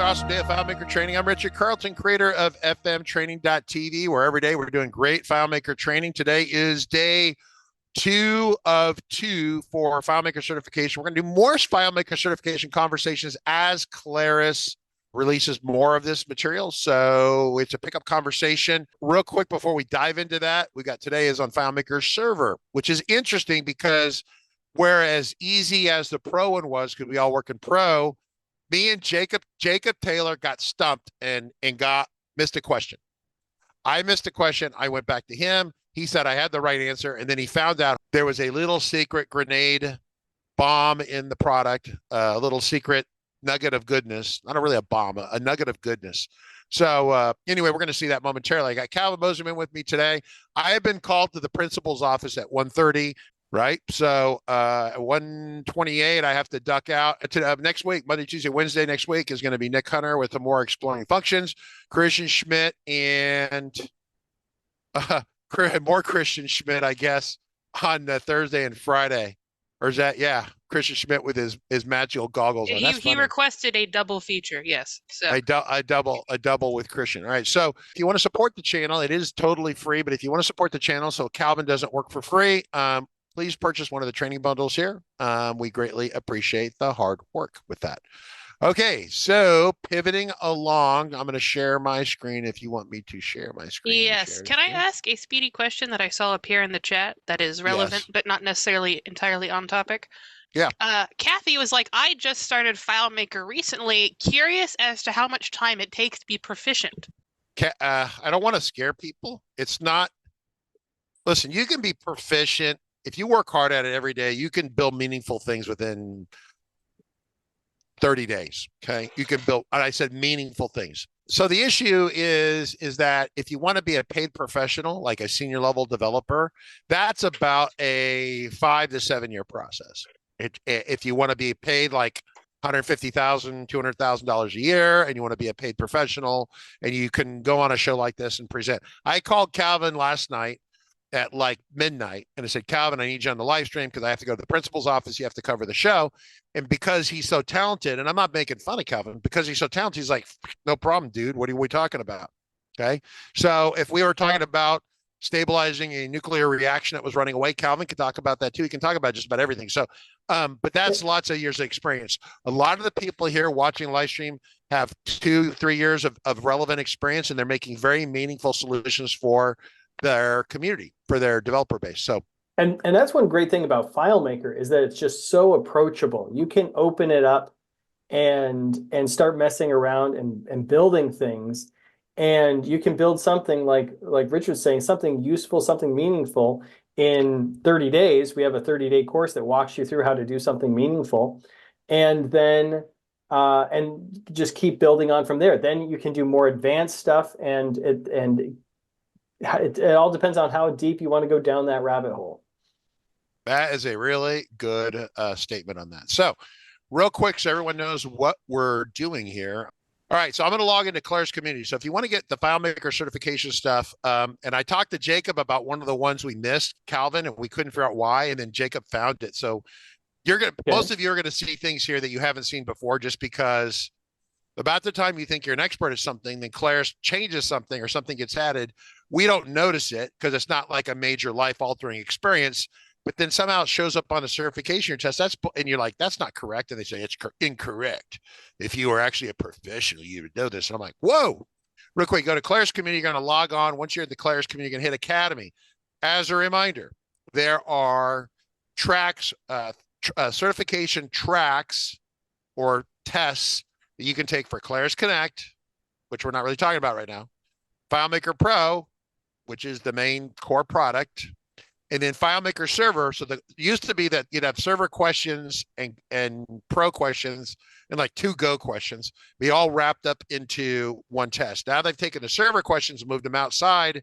another awesome day of FileMaker training. I'm Richard Carlton, creator of fmtraining.tv, where every day we're doing great FileMaker training. Today is day 2 of 2 for FileMaker certification. We're going to do more FileMaker certification conversations as Claris releases more of this material. So it's a pickup conversation. Real quick before we dive into that, we got today is on FileMaker Server, which is interesting because whereas easy as the Pro one was, because we all work in Pro, me and Jacob Taylor got stumped and missed a question. I missed a question. I went back to him. He said I had the right answer. And then he found out there was a little secret grenade bomb in the product, a little secret nugget of goodness. Not really a bomb, a nugget of goodness. So anyway, we're going to see that momentarily. I got Calvin Moserman with me today. I have been called to the principal's office at 1:30. Right. So at 1:28, I have to duck out. Next week, Monday, Tuesday, Wednesday next week is going to be Nick Hunter with the more exploring functions, Christian Schmidt, and more Christian Schmidt, I guess, on Thursday and Friday. Or is that, yeah, Christian Schmidt with his magical goggles on. He requested a double feature, yes. So a double with Christian. All right. So if you want to support the channel, it is totally free. But if you want to support the channel so Calvin doesn't work for free, please purchase one of the training bundles here. We greatly appreciate the hard work with that. Okay, so pivoting along, I'm going to share my screen if you want me to share my screen. Yes. Can I ask a speedy question that I saw appear in the chat that is relevant, but not necessarily entirely on topic? Yeah. Kathy was like, I just started FileMaker recently. Curious as to how much time it takes to be proficient. I don't want to scare people. It's not. Listen, you can be proficient. If you work hard at it every day, you can build meaningful things within 30 days. Okay. You can build, and I said meaningful things. So the issue is that if you want to be a paid professional, like a senior level developer, that's about a 5 to 7 year process. If you want to be paid like $150,000, $200,000 a year, and you want to be a paid professional, and you can go on a show like this and present. I called Calvin last night at like midnight, and I said, Calvin, I need you on the live stream because I have to go to the principal's office. You have to cover the show. And because he's so talented, and I'm not making fun of Calvin, because he's so talented, he's like, no problem, dude. What are we talking about? Okay. So if we were talking about stabilizing a nuclear reaction that was running away, Calvin can talk about that too. He can talk about just about everything. So, but that's lots of years of experience. A lot of the people here watching live stream have 2-3 years of relevant experience, and they're making very meaningful solutions for their community, for their developer base. So, and that's one great thing about FileMaker is that it's just so approachable. You can open it up and start messing around and building things, and you can build something like Richard's saying, something useful, something meaningful in 30 days. We have a 30-day course that walks you through how to do something meaningful, and then and just keep building on from there. Then you can do more advanced stuff, and it all depends on how deep you want to go down that rabbit hole. That is a really good statement on that. So real quick, so everyone knows what we're doing here. All right, so I'm going to log into Claris Community. So if you want to get the FileMaker certification stuff, and I talked to Jacob about one of the ones we missed, Calvin, and we couldn't figure out why, and then Jacob found it. So most of you are going to see things here that you haven't seen before, just because about the time you think you're an expert at something, then Claris changes something or something gets added. We don't notice it because it's not like a major life-altering experience, but then somehow it shows up on a certification test. And you're like, that's not correct. And they say it's incorrect. If you were actually a professional, you would know this. And I'm like, whoa. Real quick, go to Claris Community. You're going to log on. Once you're at the Claris Community, you're going to hit Academy. As a reminder, there are tracks, certification tracks or tests that you can take for Claris Connect, which we're not really talking about right now, FileMaker Pro, which is the main core product, and then FileMaker Server. So it used to be that you'd have server questions and pro questions and like 2 Go questions, be all wrapped up into one test. Now they've taken the server questions and moved them outside.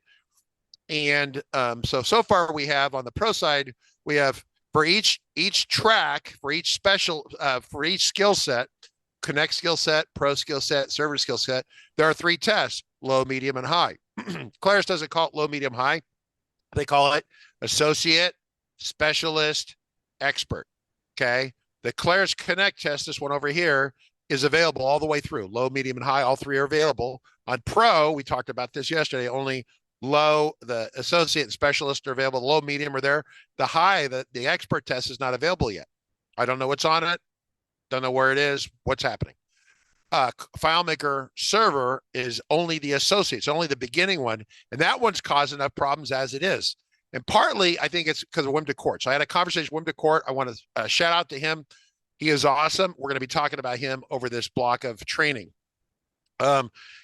And so far we have on the pro side, we have for each track, for each for each skill set, Connect skill set, Pro skill set, Server skill set, there are 3 tests, low, medium, and high. Claris doesn't call it low, medium, high. They call it associate, specialist, expert. Okay. The Claris Connect test, this one over here, is available all the way through. Low, medium, and high, all three are available. On Pro, we talked about this yesterday, only low, the associate and specialist are available. Low, medium are there. The high, the expert test is not available yet. I don't know what's on it. Don't know where it is, what's happening. FileMaker server is only the associate. It's only the beginning one. And that one's caused enough problems as it is. And partly, I think it's because of Wim DeCourt. So I had a conversation with Wim DeCourt. I want to shout out to him. He is awesome. We're going to be talking about him over this block of training.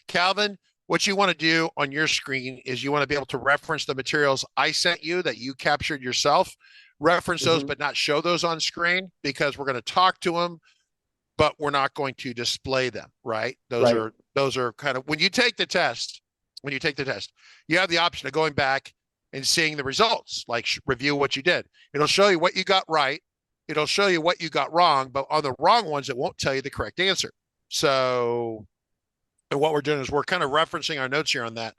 Calvin, what you want to do on your screen is you want to be able to reference the materials I sent you that you captured yourself, reference those, but not show those on screen, because we're going to talk to them, but we're not going to display them, right? Those are kind of, when you take the test, you have the option of going back and seeing the results, like review what you did. It'll show you what you got right. It'll show you what you got wrong, but on the wrong ones, it won't tell you the correct answer. So, and what we're doing is we're kind of referencing our notes here on that.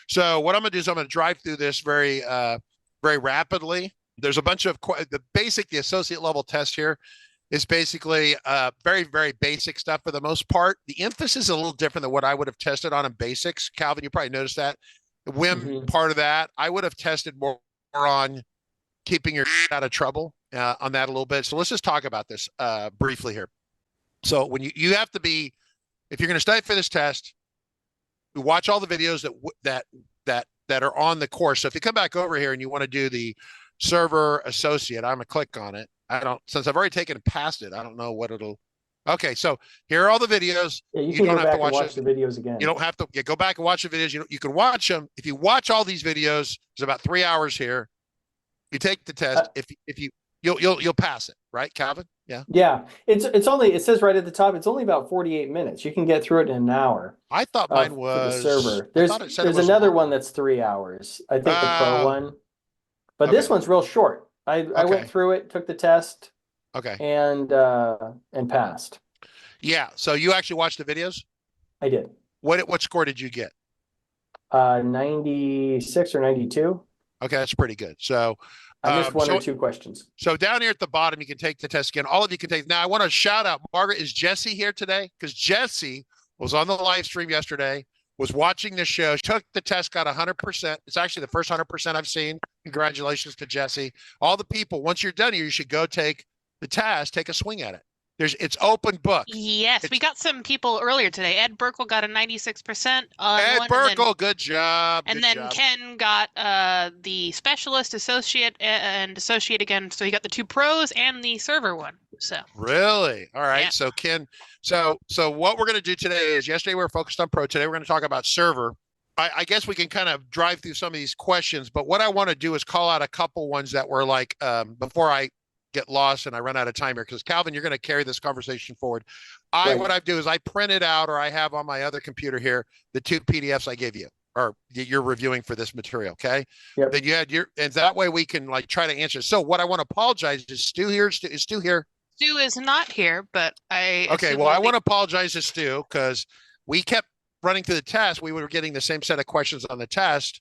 So what I'm going to do is I'm going to drive through this very rapidly. There's a bunch of the associate level test here is basically very, very basic stuff for the most part. The emphasis is a little different than what I would have tested on in basics. Calvin, you probably noticed that. Wim, part of that, I would have tested more on keeping your out of trouble on that a little bit. So let's just talk about this briefly here. So when you have to be, if you're going to study for this test, you watch all the videos that are on the course. So if you come back over here and you want to do the server associate, I'm gonna click on it. Since I've already taken it past it, I don't know what it'll. Okay, so here are all the videos. Yeah, you can don't go have back to watch and watch the videos again. You don't have to go back and watch the videos. You can watch them. If you watch all these videos, it's about 3 hours here. You take the test. You'll pass it, right, Calvin? Yeah. Yeah, it's only, it says right at the top, it's only about 48 minutes. You can get through it in an hour. I thought mine was for the server. There's another one that's 3 hours. I think the Pro one, but this one's real short. I went through it, took the test, and passed. Yeah. So you actually watched the videos? I did. What score did you get? 96 or 92. Okay, that's pretty good. So I missed one or two questions. So down here at the bottom, you can take the test again. All of you can take. Now, I want to shout out, Margaret, is Jesse here today? Because Jesse was on the live stream yesterday, was watching the show, took the test, got 100%. It's actually the first 100% I've seen. Congratulations to Jesse. All the people, once you're done here, you should go take the test, take a swing at it. It's open book. Yes, we got some people earlier today. Ed Burkle got a 96%. Ed Burkle, good job. And then Ken got the specialist, associate, and associate again. So he got the 2 pros and the server one. So really, all right. Yeah. So Ken, so what we're going to do today is, yesterday we were focused on pro. Today we're going to talk about server. I guess we can kind of drive through some of these questions, but what I want to do is call out a couple ones that were like before I get lost and I run out of time here, because Calvin, you're going to carry this conversation forward. What I do is I print it out, or I have on my other computer here the 2 PDFs I gave you, or you're reviewing for this material. Okay. Yep. Then you had and that way we can like try to answer. So what I want to apologize is Stu here. Is Stu here? Stu is not here, but I. Okay. Well, I want to apologize to Stu because we kept running through the test. We were getting the same set of questions on the test.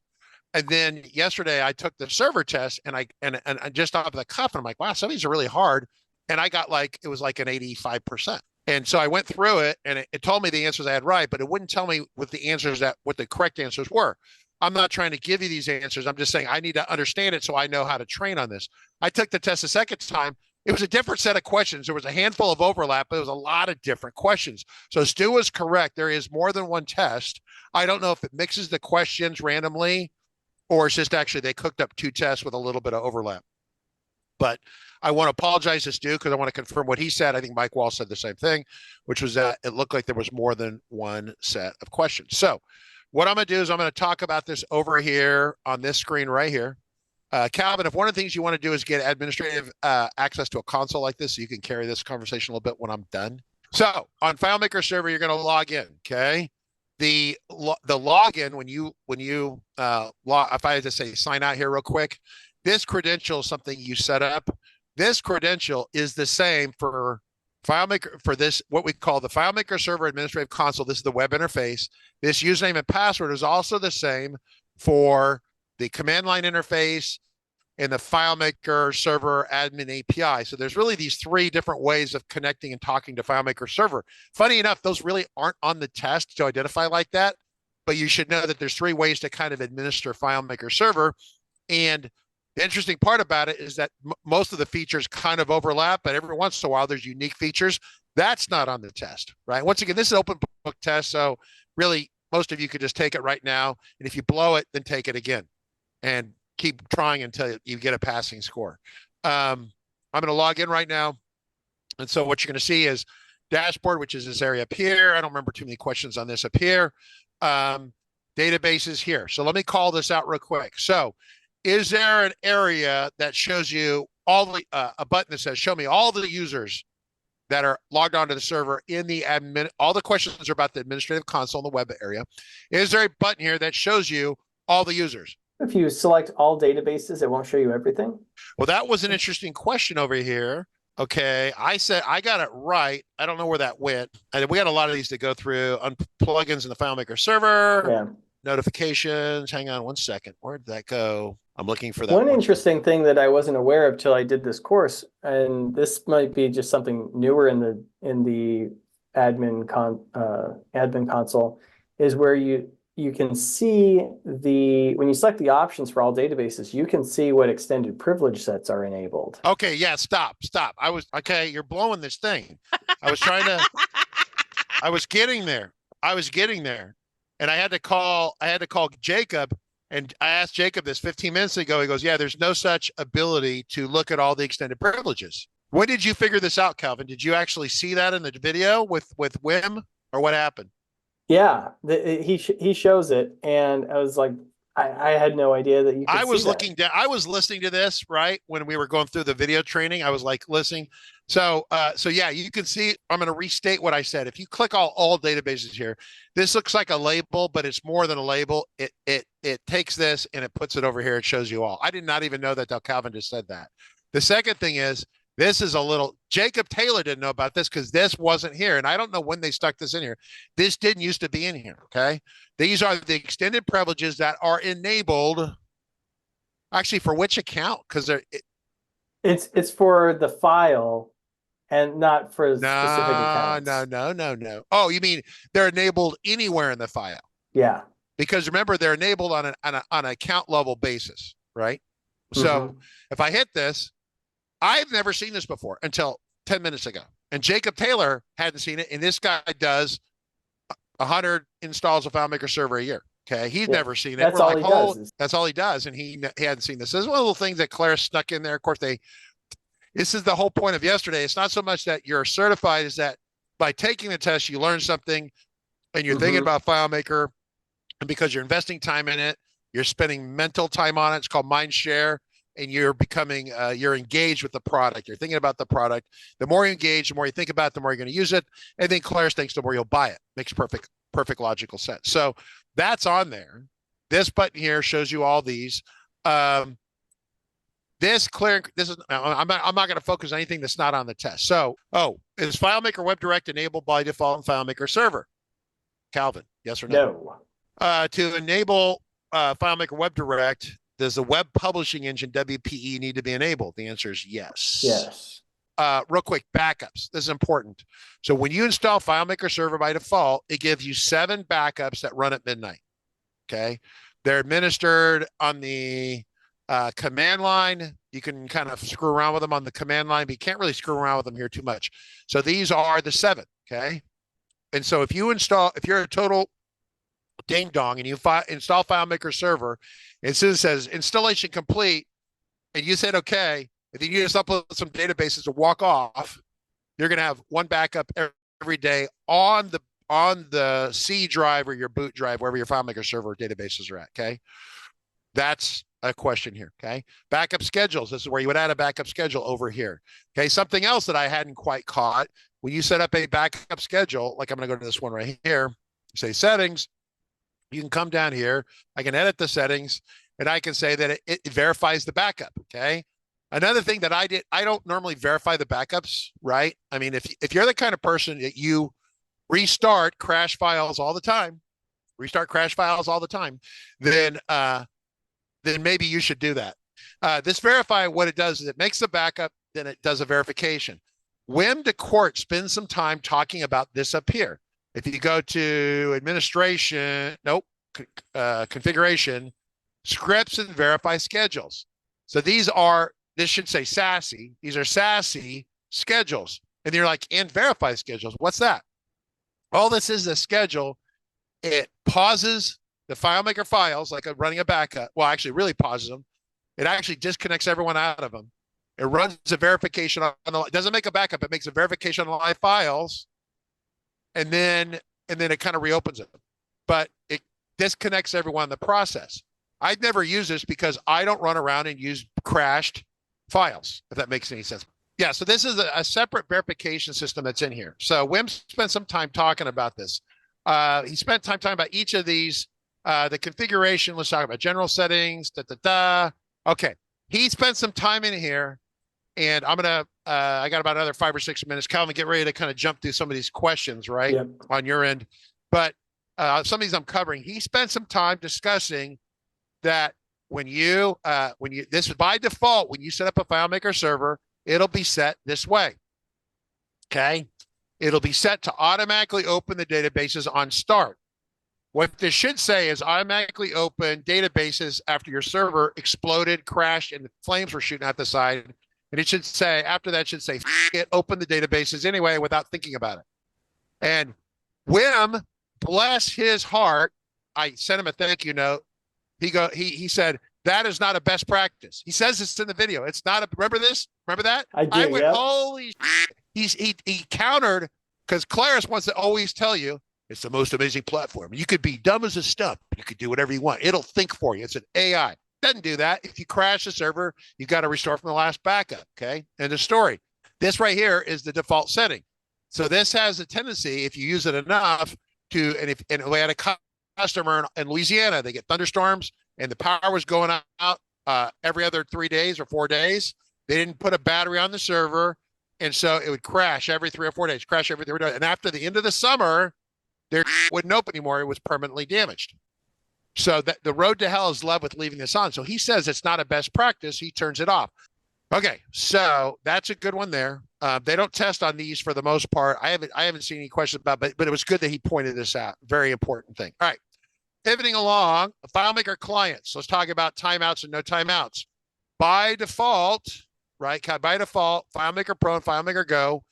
And then yesterday I took the server test and I just off the cuff, and I'm like, wow, some of these are really hard. And I got it was like an 85%. And so I went through it and it told me the answers I had right, but it wouldn't tell me what the correct answers were. I'm not trying to give you these answers. I'm just saying I need to understand it so I know how to train on this. I took the test a second time. It was a different set of questions. There was a handful of overlap, but it was a lot of different questions. So Stu was correct. There is more than one test. I don't know if it mixes the questions randomly, or it's just actually they cooked up 2 tests with a little bit of overlap. But I want to apologize to Stu because I want to confirm what he said. I think Mike Wall said the same thing, which was that it looked like there was more than one set of questions. So what I'm going to do is I'm going to talk about this over here on this screen right here. Calvin, if one of the things you want to do is get administrative access to a console like this, so you can carry this conversation a little bit when I'm done. So on FileMaker server, you're going to log in, okay? The login when you if I had to say sign out here real quick, this credential is something you set up. This credential is the same for FileMaker, for this what we call the FileMaker server administrative console. This is the web interface. This username and password is also the same for the command line interface, and the FileMaker Server Admin API. So there's really these three different ways of connecting and talking to FileMaker Server. Funny enough, those really aren't on the test to identify like that, but you should know that there's three ways to kind of administer FileMaker Server. And the interesting part about it is that most of the features kind of overlap, but every once in a while there's unique features. That's not on the test, right? Once again, this is an open book test, so really most of you could just take it right now. And if you blow it, then take it again and keep trying until you get a passing score. I'm going to log in right now. And so what you're going to see is dashboard, which is this area up here. I don't remember too many questions on this up here. Databases here. So let me call this out real quick. So is there an area that shows you all the, a button that says, show me all the users that are logged onto the server in the admin? All the questions are about the administrative console in the web area. Is there a button here that shows you all the users? If you select all databases, it won't show you everything. Well, that was an interesting question over here. Okay, I said I got it right. I don't know where that went. And we got a lot of these to go through. Plugins in the FileMaker server, Yeah. notifications. Hang on one second. Where did that go? I'm looking for that. One interesting thing that I wasn't aware of till I did this course, and this might be just something newer in the admin console, is where you can see when you select the options for all databases, you can see what extended privilege sets are enabled. Okay, yeah, stop. Okay, you're blowing this thing. I was getting there. And I had to call Jacob, and I asked Jacob this 15 minutes ago. He goes, yeah, there's no such ability to look at all the extended privileges. When did you figure this out, Calvin? Did you actually see that in the video with Wim, or what happened? Yeah, he shows it, and I was like, I had no idea that you could I was see looking down. I was listening to this right when we were going through the video training. I was like listening. So yeah, you can see. I'm going to restate what I said. If you click all databases here, this looks like a label, but it's more than a label. It takes this and it puts it over here. It shows you all. I did not even know that till Calvin just said that. The second thing is, this is a little, Jacob Taylor didn't know about this because this wasn't here. And I don't know when they stuck this in here. This didn't used to be in here, okay? These are the extended privileges that are enabled. Actually, for which account? Because it's for the file and not for specific accounts. No. Oh, you mean they're enabled anywhere in the file? Yeah. Because remember, they're enabled on an account level basis, right? So if I hit this, I've never seen this before until 10 minutes ago. And Jacob Taylor hadn't seen it. And this guy does 100 installs of FileMaker Server a year. Okay. He's never seen it. That's all he does. That's all he does. And he hadn't seen this. This is one of the things that Claris snuck in there. Of course, this is the whole point of yesterday. It's not so much that you're certified, is that by taking the test, you learn something and you're thinking about FileMaker, and because you're investing time in it, you're spending mental time on it. It's called mind share. And you're becoming, you're engaged with the product. You're thinking about the product. The more you engage, the more you think about it, the more you're going to use it. And then Claris thinks the more you'll buy it. Makes perfect logical sense. So that's on there. This button here shows you all these. I'm not going to focus on anything that's not on the test. So, is FileMaker Web Direct enabled by default in FileMaker Server? Calvin, yes or no? No. To enable FileMaker Web Direct, does the web publishing engine WPE need to be enabled? The answer is yes. Yes. Real quick, backups. This is important. So when you install FileMaker Server by default, it gives you 7 backups that run at midnight. Okay. They're administered on the command line. You can kind of screw around with them on the command line, but you can't really screw around with them here too much. So these are the 7. Okay. And so if you're a total ding dong and you install FileMaker Server, and soon it says installation complete, and you said okay, and then you just upload some databases to walk off, you're going to have 1 backup every day on the C drive or your boot drive, wherever your FileMaker Server databases are at. Okay, that's a question here. Okay, backup schedules. This is where you would add a backup schedule over here. Okay, something else that I hadn't quite caught, when you set up a backup schedule, like I'm going to go to this one right here, say settings. You can come down here. I can edit the settings, and I can say that it verifies the backup. Okay. Another thing that I don't normally verify the backups, right? I mean, if you're the kind of person that you restart crash files all the time, then maybe you should do that. This verify, what it does is it makes the backup, then it does a verification. Wim de Court spends some time talking about this up here. If you go to administration, configuration, scripts and verify schedules. So this should say SASE. These are SASE schedules. And you're like, and verify schedules. What's that? All this is a schedule. It pauses the FileMaker files, like running a backup. Well, actually really pauses them. It actually disconnects everyone out of them. It runs a verification it doesn't make a backup. It makes a verification on live files. And then it kind of reopens it. But it disconnects everyone in the process. I'd never use this because I don't run around and use crashed files, if that makes any sense. Yeah, so this is a separate verification system that's in here. So Wim spent some time talking about this. He spent time talking about each of these, the configuration. Let's talk about general settings, Okay, he spent some time in here, and I got about another 5 or 6 minutes. Calvin, get ready to kind of jump through some of these questions, right, Yep. on your end. But some of these I'm covering. He spent some time discussing that when this is by default, when you set up a FileMaker server, it'll be set this way. Okay. It'll be set to automatically open the databases on start. What this should say is automatically open databases after your server exploded, crashed, and the flames were shooting out the side. And it should say, after that, should say, it open the databases anyway without thinking about it. And Wim, bless his heart, I sent him a thank you note. He said, that is not a best practice. He says this in the video. It's not remember this? Remember that? I do, went, yep. holy shit. He countered, because Claris wants to always tell you it's the most amazing platform. You could be dumb as a stump. You could do whatever you want. It'll think for you. It's an AI. Doesn't do that. If you crash the server, you got to restore from the last backup. Okay. End of story. This right here is the default setting. So this has a tendency, if you use it enough, and we had a customer in Louisiana, they get thunderstorms and the power was going out every other 3 days or 4 days. They didn't put a battery on the server. And so it would crash every 3 or 4 days, crash every 3 days. And after the end of the summer, there wouldn't open anymore. It was permanently damaged. So the road to hell is love with leaving this on. So he says it's not a best practice. He turns it off. Okay, so that's a good one there. They don't test on these for the most part. I haven't seen any questions about, but it was good that he pointed this out. Very important thing. All right, pivoting along, FileMaker clients. Let's talk about timeouts and no timeouts. By default, right? By default, FileMaker Pro and FileMaker Go.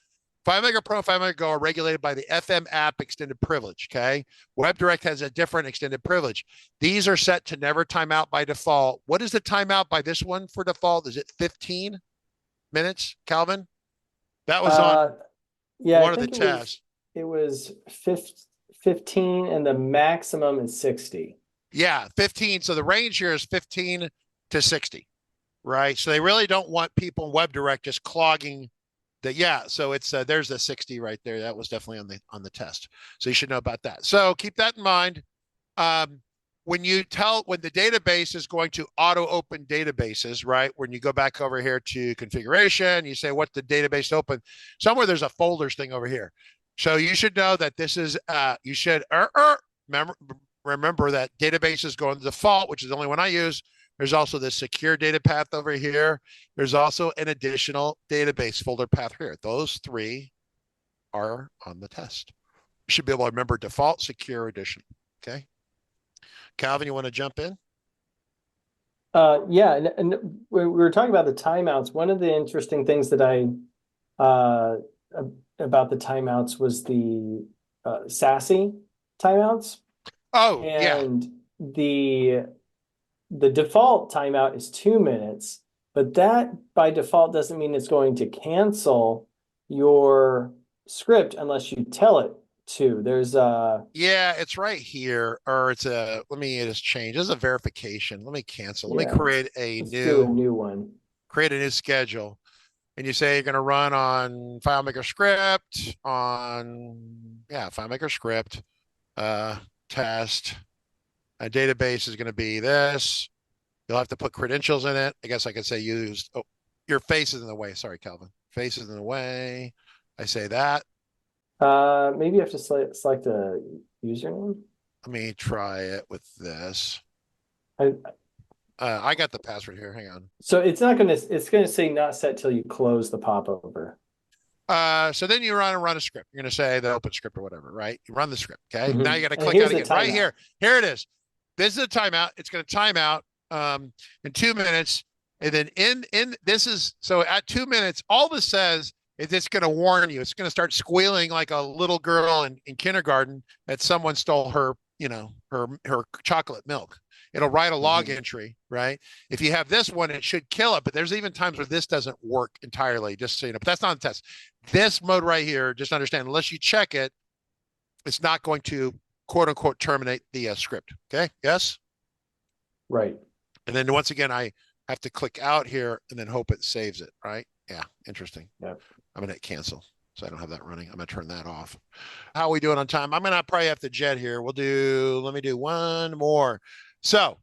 FileMaker Pro and FileMaker Go are regulated by the FM app extended privilege, okay? WebDirect has a different extended privilege. These are set to never timeout by default. What is the timeout by this one for default? Is it 15 minutes, Calvin? That was on one of the tests. It was 15 and the maximum is 60. Yeah, 15. So the range here is 15 to 60, right? So they really don't want people in WebDirect just clogging so it's there's the 60 right there. That was definitely on the test. So you should know about that. So keep that in mind. When the database is going to auto open databases, right? When you go back over here to configuration, you say, what's the database open? Somewhere there's a folders thing over here. So you should know that this is, you should remember that database is going to default, which is the only one I use. There's also the secure data path over here. There's also an additional database folder path here. Those three are on the test. You should be able to remember default, secure, addition. Okay. Calvin, you want to jump in? Yeah, and we were talking about the timeouts. One of the interesting things that about the timeouts was the SASE timeouts. Oh, and the default timeout is 2 minutes, but that by default doesn't mean it's going to cancel your script unless you tell it to. There's it's right here, or it's let me just change. This is a verification. Let me cancel. Let me create Let's do a new one. Create a new schedule. And you say you're going to run on FileMaker script FileMaker script, test. A database is going to be this. You'll have to put credentials in it. I guess I could say your face is in the way. Sorry, Calvin. Face is in the way. I say that. Maybe you have to select a username. Let me try it with this. I got the password here. Hang on. So it's going to say not set till you close the popover. So then you run a script. You're going to say the open script or whatever, right? You run the script. Okay. Now you got to click out again right here. Here it is. This is a timeout. It's going to time out in 2 minutes. And then so at 2 minutes, all this says is it's going to warn you. It's going to start squealing like a little girl in kindergarten that someone stole her, her chocolate milk. It'll write a log entry, right? If you have this one, it should kill it. But there's even times where this doesn't work entirely, just so you know. But that's not a test. This mode right here, just understand, unless you check it, it's not going to, quote unquote, terminate the script. Okay? Yes? Right. And then once again, I have to click out here and then hope it saves it, right? Yeah, interesting. Yep. I'm going to hit cancel. So I don't have that running. I'm going to turn that off. How are we doing on time? I'm going to probably have to jet here. Let me do one more. So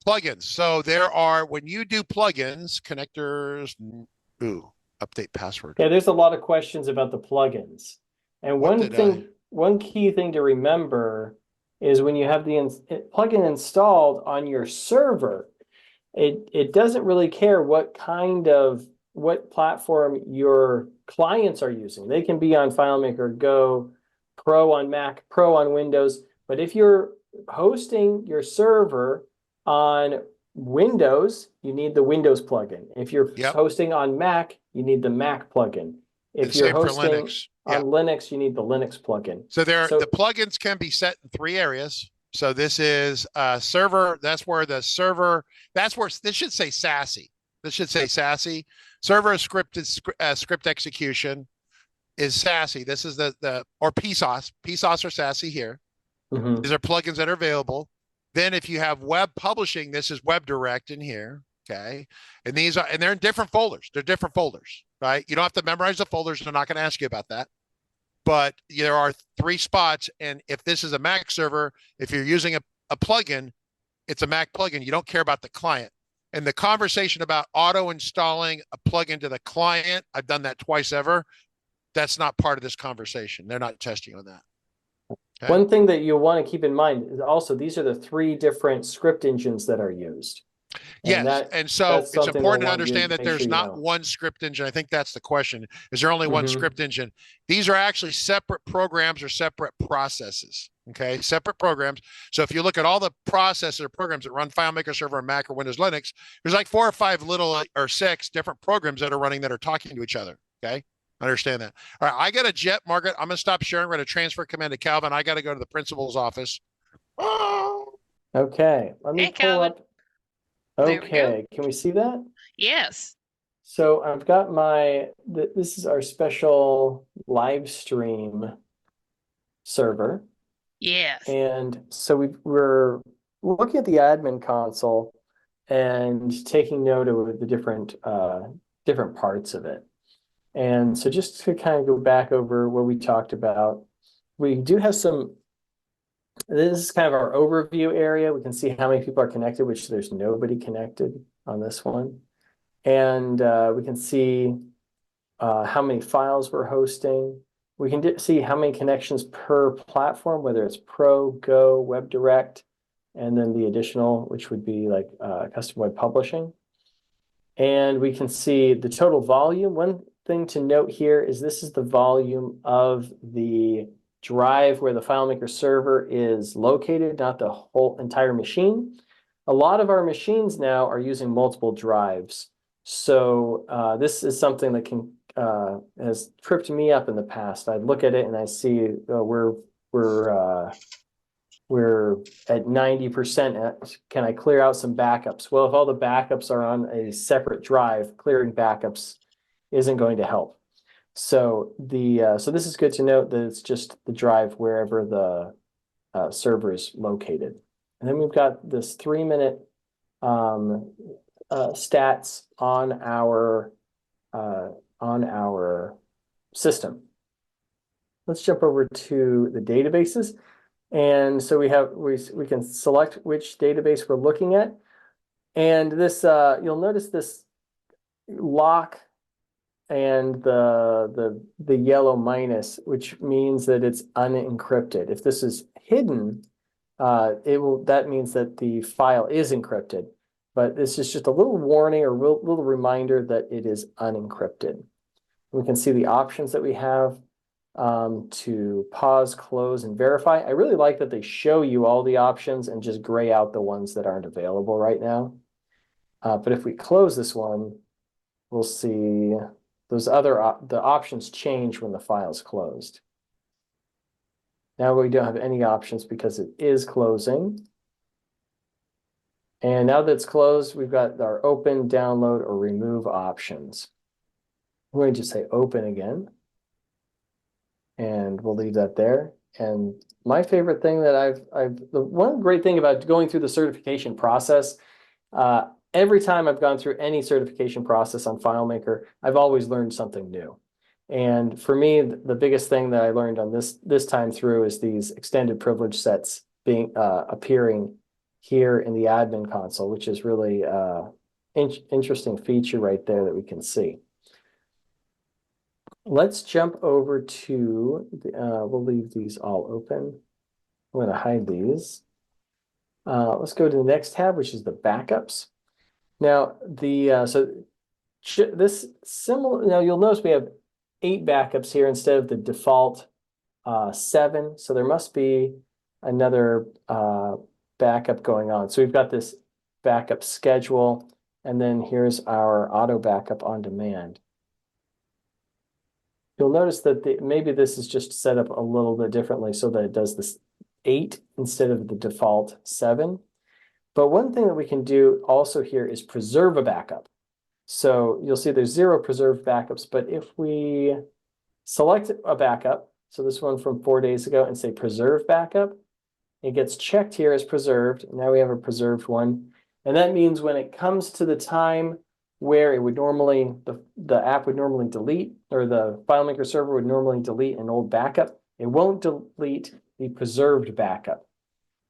plugins. So there are, when you do plugins, connectors, update password. Yeah, there's a lot of questions about the plugins. And one key thing to remember is when you have the plugin installed on your server, it doesn't really care what platform your clients are using. They can be on FileMaker Go, Pro on Mac, Pro on Windows. But if you're hosting your server on Windows, you need the Windows plugin. If you're hosting on Mac, you need the Mac plugin. If you're hosting on Linux, you need the Linux plugin. So the plugins can be set in 3 areas. So this is server. That's where this should say SASE. This should say SASE. Server script execution is SASE. This is or PSOS. PSOS or SASE here. These are plugins that are available. Then if you have web publishing, this is WebDirect in here. Okay. And they're in different folders. They're different folders, right? You don't have to memorize the folders. They're not going to ask you about that. But there are 3 spots. And if this is a Mac server, if you're using a plugin, it's a Mac plugin. You don't care about the client. And the conversation about auto installing a plugin to the client, I've done that twice ever. That's not part of this conversation. They're not testing on that. Okay. One thing that you'll want to keep in mind is also these are the 3 different script engines that are used. And so it's important to understand that there's not one script engine. I think that's the question. Is there only one script engine? These are actually separate programs or separate processes. Okay, separate programs. So if you look at all the processes or programs that run FileMaker Server on Mac or Windows Linux, there's like 4 or 5 or 6 different programs that are running that are talking to each other. Okay. Understand that. All right. I got a jet, Margaret. I'm going to stop sharing. We're going to transfer command to Calvin. I got to go to the principal's office. Okay. Let me pull up. Okay. Can we see that? Yes. So I've got this is our special live stream server. Yes. And so we're looking at the admin console and taking note of the different parts of it. And so just to kind of go back over what we talked about, we do have this is kind of our overview area. We can see how many people are connected, which there's nobody connected on this one. And we can see how many files we're hosting. We can see how many connections per platform, whether it's Pro, Go, WebDirect, and then the additional, which would be like custom web publishing. And we can see the total volume. One thing to note here is this is the volume of the drive where the FileMaker server is located, not the whole entire machine. A lot of our machines now are using multiple drives. So this is something that has tripped me up in the past. I look at it and I see we're at 90%. Can I clear out some backups? Well, if all the backups are on a separate drive, clearing backups isn't going to help. So this is good to note that it's just the drive wherever the server is located. And then we've got this 3-minute stats on our system. Let's jump over to the databases. And so we can select which database we're looking at. And this you'll notice this lock and the yellow minus, which means that it's unencrypted. If this is hidden, that means that the file is encrypted. but this is just a little warning or little reminder that it is unencrypted. We can see the options that we have to pause, close, and verify. I really like that they show you all the options and just gray out the ones that aren't available right now. But if we close this one, we'll see those the options change when the file is closed. Now we don't have any options because it is closing. And now that it's closed, we've got our open, download, or remove options. I'm going to just say open again. And we'll leave that there. And my favorite thing that the one great thing about going through the certification process, every time I've gone through any certification process on FileMaker, I've always learned something new. And for me, the biggest thing that I learned on this time through is these extended privilege sets appearing here in the admin console, which is really interesting feature right there that we can see. Let's jump over to, we'll leave these all open. I'm going to hide these. Let's go to the next tab, which is the backups. Now, this similar, now you'll notice we have 8 backups here instead of the default 7. So there must be another backup going on. So we've got this backup schedule, and then here's our auto backup on demand. You'll notice that maybe this is just set up a little bit differently so that it does this 8 instead of the default 7. But one thing that we can do also here is preserve a backup. So you'll see there's 0 preserved backups, but if we select a backup, so this one from 4 days ago, and say preserve backup, it gets checked here as preserved. Now we have a preserved one. And that means when it comes to the time where it would normally, the app would normally delete, or the FileMaker server would normally delete an old backup, it won't delete the preserved backup.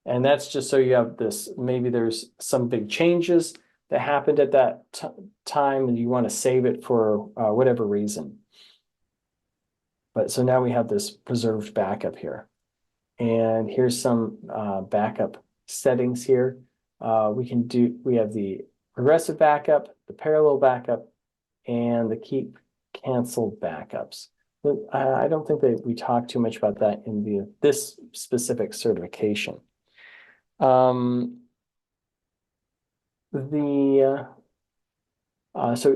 And that's just so you have this, maybe there's some big changes that happened at that time and you want to save it for whatever reason. But so now we have this preserved backup here. And here's some backup settings here. We have the progressive backup, the parallel backup, and the keep canceled backups. But I don't think that we talked too much about that in this specific certification. So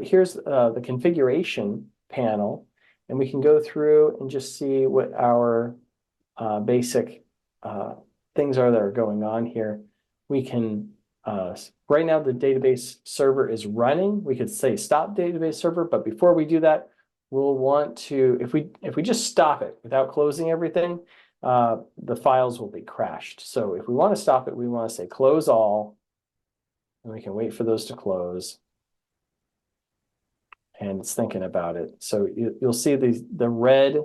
here's the configuration panel, and we can go through and just see what our basic things are that are going on here. We can right now the database server is running. We could say stop database server, but before we do that, we'll want to, if we just stop it without closing everything, the files will be crashed. So if we want to stop it, we want to say close all, and we can wait for those to close. And it's thinking about it. So you'll see the red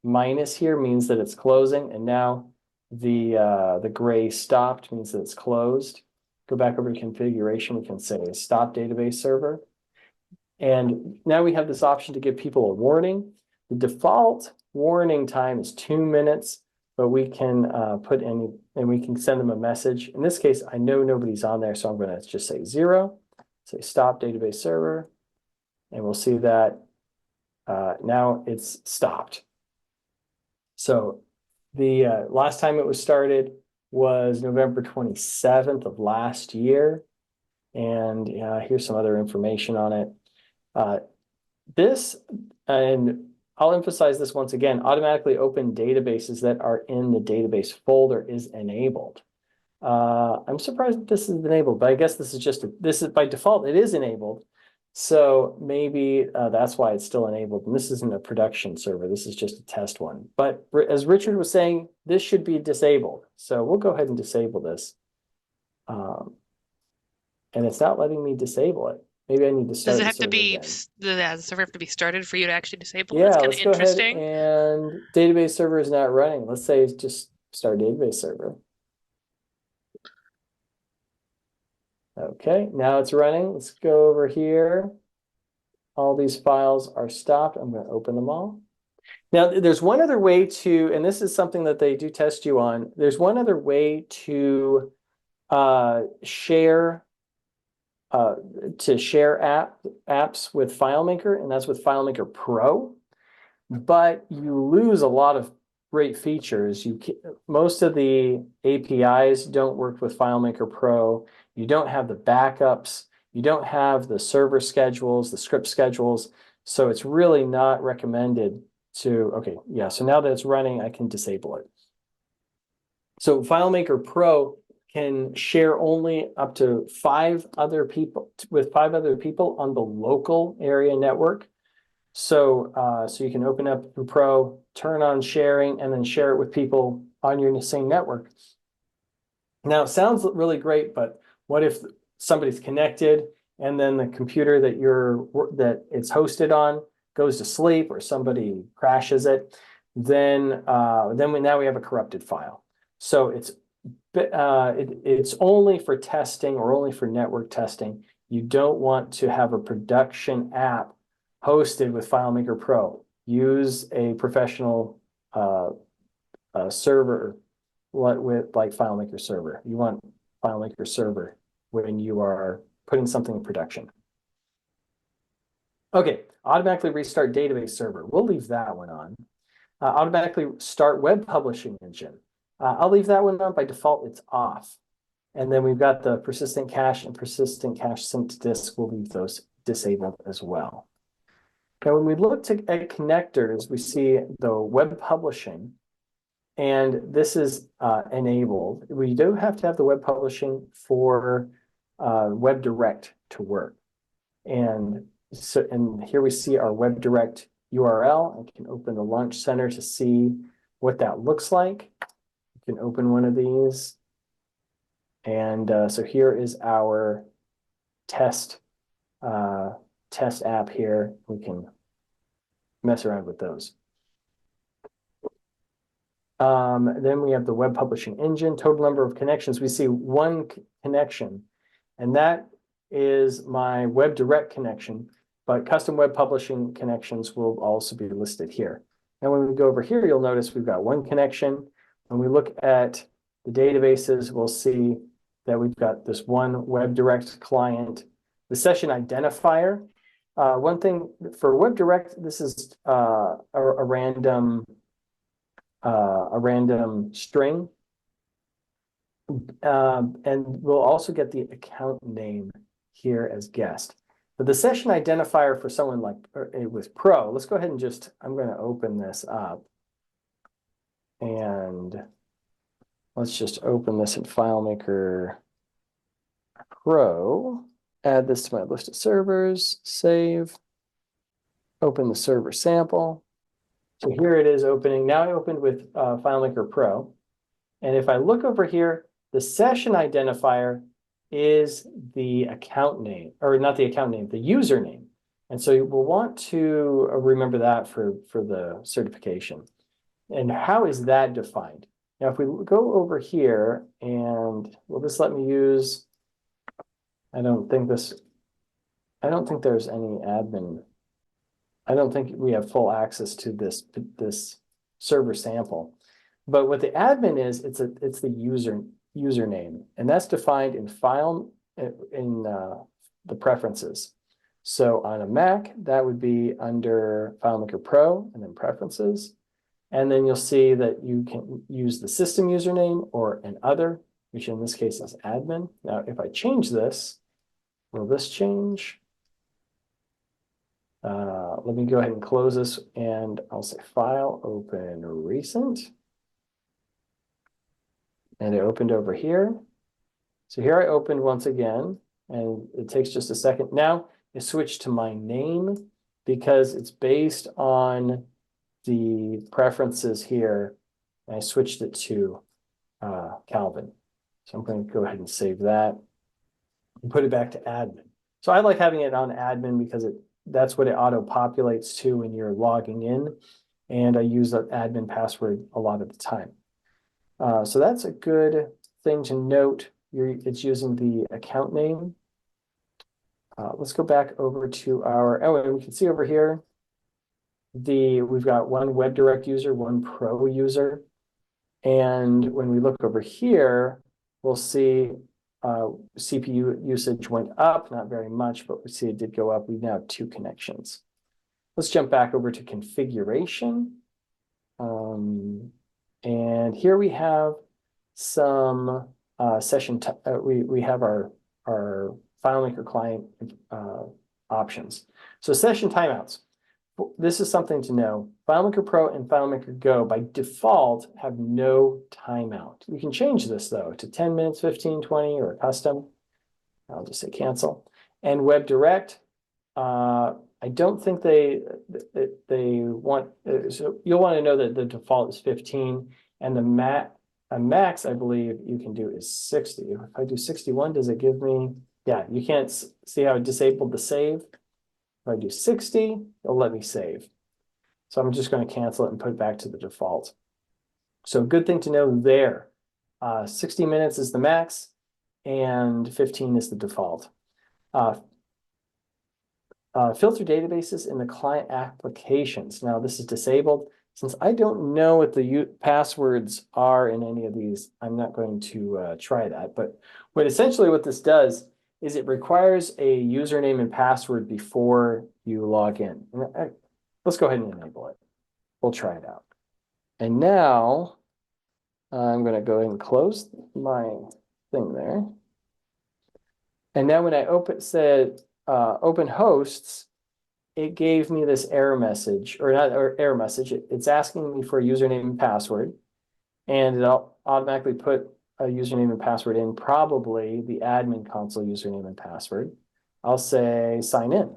minus here means that it's closing, and now the gray stopped means that it's closed. Go back over to configuration, we can say stop database server. And now we have this option to give people a warning. The default warning time is 2 minutes, but we can put any, and we can send them a message. In this case, I know nobody's on there, so I'm going to just say 0, say stop database server, and we'll see that now it's stopped. So the last time it was started was November 27th of last year. And here's some other information on it. This, and I'll emphasize this once again, automatically open databases that are in the database folder is enabled. I'm surprised that this is enabled, but I guess this is by default, it is enabled. So maybe that's why it's still enabled. And this isn't a production server. This is just a test one. But as Richard was saying, this should be disabled. So we'll go ahead and disable this. And it's not letting me disable it. Maybe I need to start Does it have the to be, again. the server have to be started for you to actually disable it? Yeah, That's kind let's of go ahead interesting. and database server is not running. Let's say just start database server. Okay, now it's running. Let's go over here. All these files are stopped. I'm going to open them all. Now, there's one other way to, and this is something that they do test you on. There's one other way to share to share apps with FileMaker, and that's with FileMaker Pro. But you lose a lot of great features. Most of the APIs don't work with FileMaker Pro. You don't have the backups. You don't have the server schedules, the script schedules. So it's really not recommended to, okay, yeah, so now that it's running, I can disable it. So FileMaker Pro can share only up to 5 other people, with 5 other people on the local area network. So, so you can open up the Pro, turn on sharing, and then share it with people on your same network. Now, it sounds really great, but what if somebody's connected and then the computer that it's hosted on goes to sleep, or somebody crashes it? Then now we have a corrupted file. So it's only for testing, or only for network testing. You don't want to have a production app hosted with FileMaker Pro. Use a professional server with like FileMaker Server. You want FileMaker Server when you are putting something in production. Okay, automatically restart database server. We'll leave that one on. Automatically start web publishing engine. I'll leave that one on. By default, it's off. And then we've got the persistent cache and persistent cache sync to disk. We'll leave those disabled as well. Now, when we look at connectors, we see the web publishing, and this is enabled. We do have to have the web publishing for WebDirect to work. And so, and here we see our WebDirect URL. I can open the Launch Center to see what that looks like. You can open one of these. And so here is our test app here. We can mess around with those. Then we have the web publishing engine, total number of connections. We see 1 connection, and that is my WebDirect connection, but custom web publishing connections will also be listed here. And when we go over here, you'll notice we've got 1 connection. When we look at the databases, we'll see that we've got this 1 WebDirect client. The session identifier, one thing for WebDirect, this is a random string. And we'll also get the account name here as guest. But the session identifier for someone like with Pro, let's go ahead and I'm going to open this up. And let's just open this in FileMaker Pro, add this to my list of servers, save, open the server sample. So here it is opening. Now I opened with FileMaker Pro. And if I look over here, the session identifier is the account name, or not the account name, the username. And so we'll want to remember that for the certification. And how is that defined? Now, if we go over here and, will this let me use, I don't think there's any admin. I don't think we have full access to this server sample. But what the admin is, it's the username, and that's defined in the preferences. So on a Mac, that would be under FileMaker Pro and then preferences. And then you'll see that you can use the system username or an other, which in this case is admin. Now, if I change this, will this change? Let me go ahead and close this, and I'll say File, Open Recent. And it opened over here. So here I opened once again, and it takes just a second. Now it switched to my name because it's based on the preferences here. And I switched it to Calvin. So I'm going to go ahead and save that and put it back to admin. So I like having it on admin because that's what it auto-populates to when you're logging in. And I use that admin password a lot of the time. So that's a good thing to note. It's using the account name. Let's go back over to and we can see over here, we've got 1 WebDirect user, 1 Pro user. And when we look over here, we'll see CPU usage went up, not very much, but we see it did go up. We now have 2 connections. Let's jump back over to configuration. And here we have some session, we have our FileMaker client options. So session timeouts. This is something to know. FileMaker Pro and FileMaker Go by default have no timeout. You can change this though to 10 minutes, 15, 20, or custom. I'll just say cancel. And WebDirect, I don't think they want, so you'll want to know that the default is 15 and the max I believe you can do is 60. If I do 61, does it give me, yeah, you can't see how it disabled the save. If I do 60, it'll let me save. So I'm just going to cancel it and put it back to the default. So good thing to know there. 60 minutes is the max and 15 is the default. Filter databases in the client applications. Now this is disabled. Since I don't know what the passwords are in any of these, I'm not going to try that. But essentially what this does is it requires a username and password before you log in. Let's go ahead and enable it. We'll try it out. And now I'm going to go ahead and close my thing there. And now when I open hosts, it gave me this error message, or not error message. It's asking me for a username and password, and it'll automatically put a username and password in, probably the admin console username and password. I'll say sign in,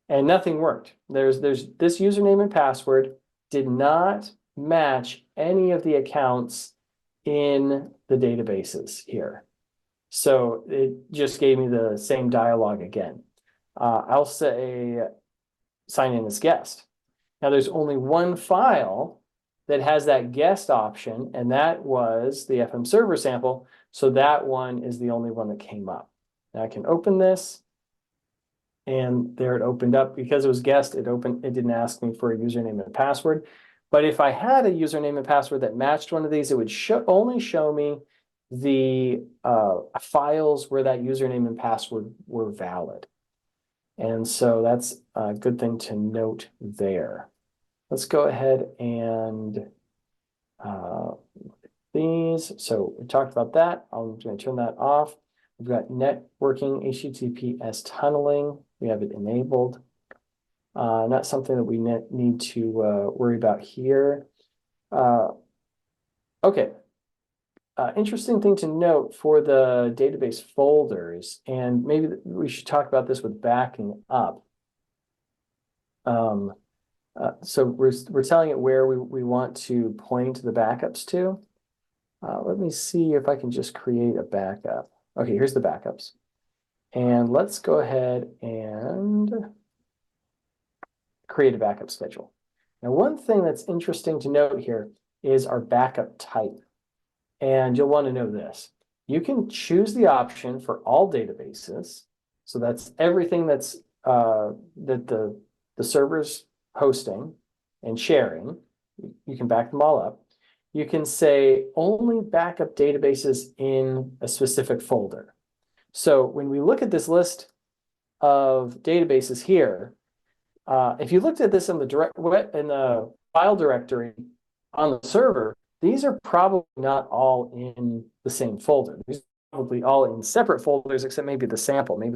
and nothing worked. There's this username and password did not match any of the accounts in the databases here. So it just gave me the same dialogue again. I'll say sign in as guest. Now there's only one file that has that guest option, and that was the FM server sample. So that one is the only one that came up. Now I can open this, and there it opened up. Because it was guest, it didn't ask me for a username and password. But if I had a username and password that matched one of these, it would only show me the files where that username and password were valid. And so that's a good thing to note there. Let's go ahead and these. So we talked about that. I'm going to turn that off. We've got networking HTTPS tunneling. We have it enabled. Not something that we need to worry about here. Okay. Interesting thing to note for the database folders, and maybe we should talk about this with backing up. So we're telling it where we want to point the backups to. Let me see if I can just create a backup. Okay, here's the backups. And let's go ahead and create a backup schedule. Now, one thing that's interesting to note here is our backup type. And you'll want to know this. You can choose the option for all databases. So that's everything that's that the server's hosting and sharing. You can back them all up. You can say only backup databases in a specific folder. So when we look at this list of databases here, if you looked at this in the file directory on the server, these are probably not all in the same folder. These are probably all in separate folders, except maybe the sample in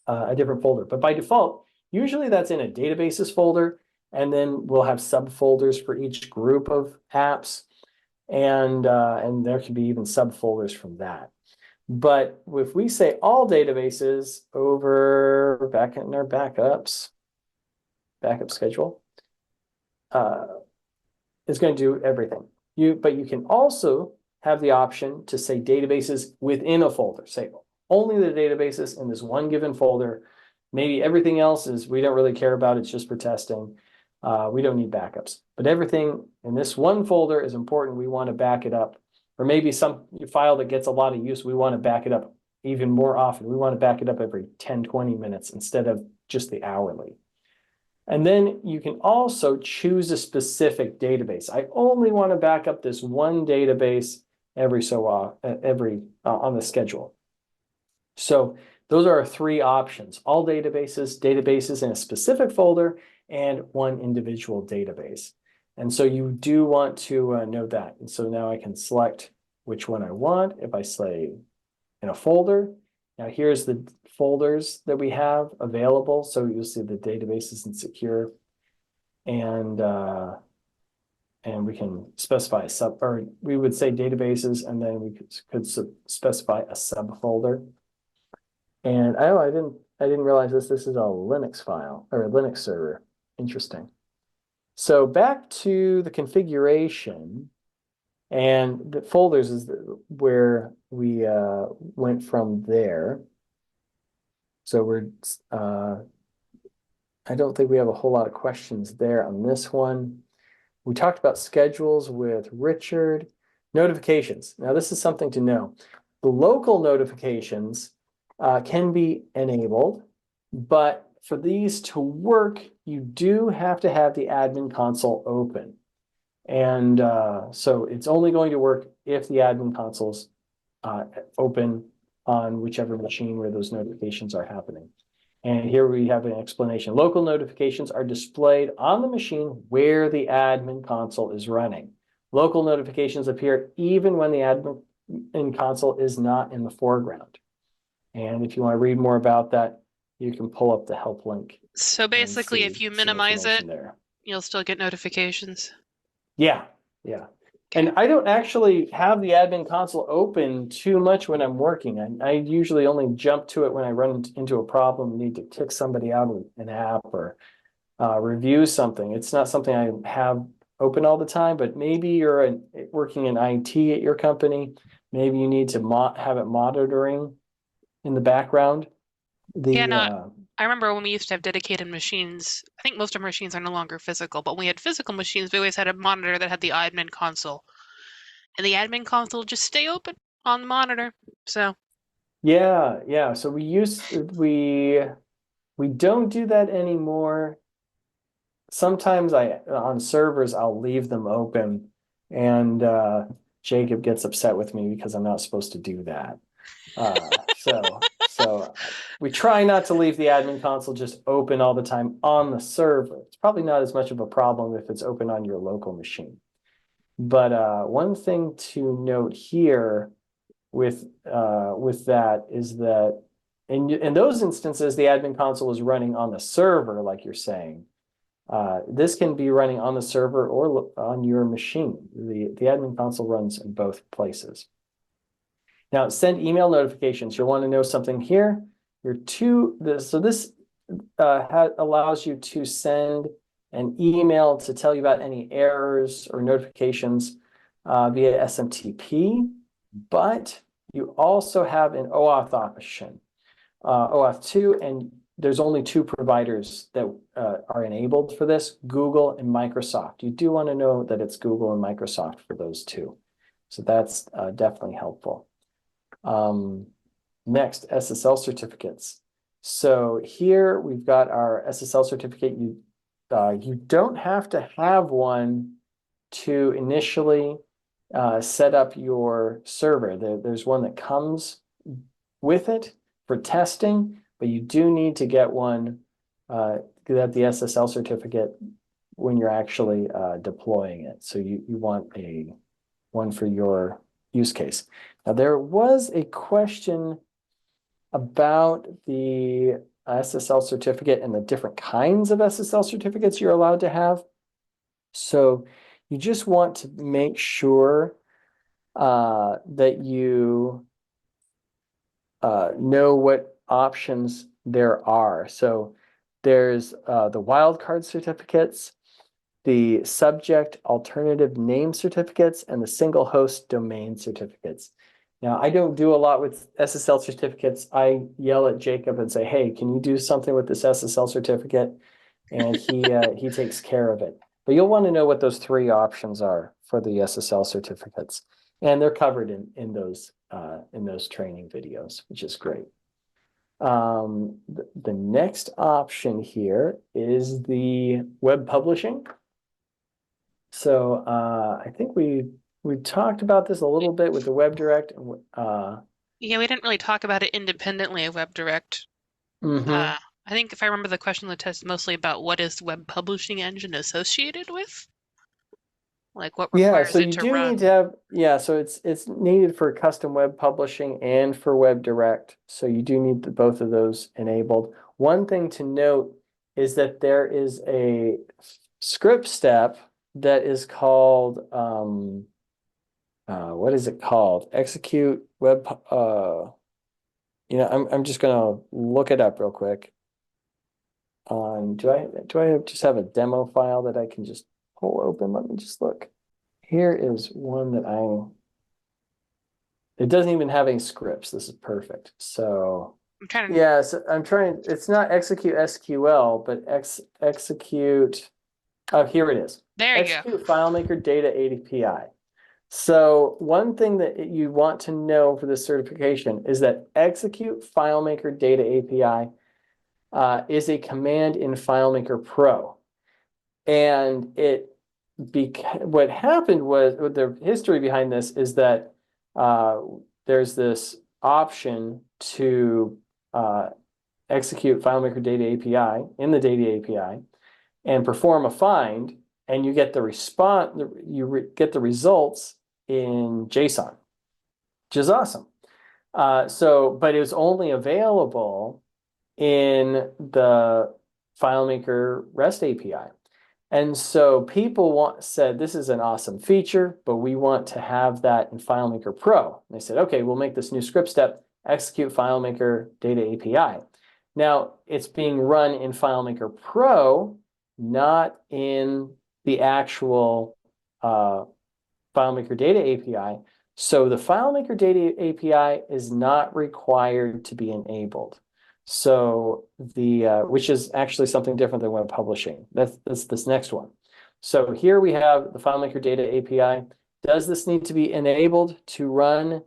a different folder. But by default, usually that's in a databases folder, and then we'll have subfolders for each group of apps, and there can be even subfolders from that. But if we say all databases over back in our backup schedule, is going to do everything. But you can also have the option to say databases within a folder. Say only the databases in this one given folder. Maybe everything else is we don't really care about. It's just for testing. We don't need backups. But everything in this one folder is important. We want to back it up. Or maybe some file that gets a lot of use, we want to back it up even more often. We want to back it up every 10, 20 minutes instead of just the hourly. And then you can also choose a specific database. I only want to back up this one database every on the schedule. So those are our three options: all databases in a specific folder, and one individual database. And so you do want to know that. And so now I can select which one I want. If I say in a folder, now here's the folders that we have available. So you'll see the databases and secure, and we can specify or we would say databases, and then we could specify a subfolder. And I didn't realize this is a Linux file or a Linux server. Interesting. So back to the configuration, and the folders is where we went from there. So we're I don't think we have a whole lot of questions there on this one. We talked about schedules with Richard. Notifications. Now this is something to know. The local notifications can be enabled, but for these to work, you do have to have the admin console open. And so it's only going to work if the admin console's open on whichever machine where those notifications are happening. And here we have an explanation. Local notifications are displayed on the machine where the admin console is running. Local notifications appear even when the admin console is not in the foreground. And if you want to read more about that, you can pull up the help link. So basically, if you minimize it, there. you'll still get notifications. Yeah, yeah. And I don't actually have the admin console open too much when I'm working. I usually only jump to it when I run into a problem, need to kick somebody out of an app or review something. It's not something I have open all the time, but maybe you're working in IT at your company. Maybe you need to have it monitoring in the background. I remember when we used to have dedicated machines. I think most of our machines are no longer physical, but when we had physical machines, we always had a monitor that had the admin console. And the admin console would just stay open on the monitor. So yeah. So we don't do that anymore. Sometimes on servers I'll leave them open, and Jacob gets upset with me because I'm not supposed to do that. So we try not to leave the admin console just open all the time on the server. It's probably not as much of a problem if it's open on your local machine. But one thing to note here with that is that in those instances, the admin console is running on the server, like you're saying. This can be running on the server or on your machine. The admin console runs in both places. Now, send email notifications. You'll want to know something here. So this allows you to send an email to tell you about any errors or notifications via SMTP, but you also have an OAuth option, OAuth 2, and there's only two providers that are enabled for this, Google and Microsoft. You do want to know that it's Google and Microsoft for those two. So that's definitely helpful. Next, SSL certificates. So here we've got our SSL certificate. You don't have to have one to initially set up your server. There's one that comes with it for testing, but you do need to get one, get the SSL certificate when you're actually deploying it. So you want one for your use case. Now, there was a question about the SSL certificate and the different kinds of SSL certificates you're allowed to have. So you just want to make sure that you know what options there are. So there's the wildcard certificates, the subject alternative name certificates, and the single host domain certificates. Now, I don't do a lot with SSL certificates. I yell at Jacob and say, hey, can you do something with this SSL certificate? And he takes care of it. But you'll want to know what those three options are for the SSL certificates. And they're covered in those training videos, which is great. The next option here is the web publishing. So I think we We talked about this a little bit with the WebDirect. Yeah, we didn't really talk about it independently of WebDirect. Mhm. I think if I remember the question on the test, mostly about what is web publishing engine associated with? Like what Yeah, requires so it you to do run? need to have, yeah, so it's needed for custom web publishing and for WebDirect. So you do need both of those enabled. One thing to note is that there is a script step that is called what is it called? Execute web I'm just gonna look it up real quick. Do I just have a demo file that I can just pull open? Let me just look. Here is one that it doesn't even have any scripts. This is perfect. So I'm trying to. yeah, so I'm trying, it's not execute SQL, but execute, oh, here it is. There you go. Execute FileMaker Data API. So one thing that you want to know for this certification is that execute FileMaker Data API is a command in FileMaker Pro. And what happened was, the history behind this is that there's this option to execute FileMaker Data API in the Data API and perform a find, and you get the response, get the results in JSON, which is awesome. But it was only available in the FileMaker REST API. And so people said, this is an awesome feature, but we want to have that in FileMaker Pro. And they said, okay, we'll make this new script step, execute FileMaker Data API. Now, it's being run in FileMaker Pro, not in the actual FileMaker Data API. So the FileMaker Data API is not required to be enabled. So which is actually something different than web publishing. That's this next one. So here we have the FileMaker Data API. Does this need to be enabled to run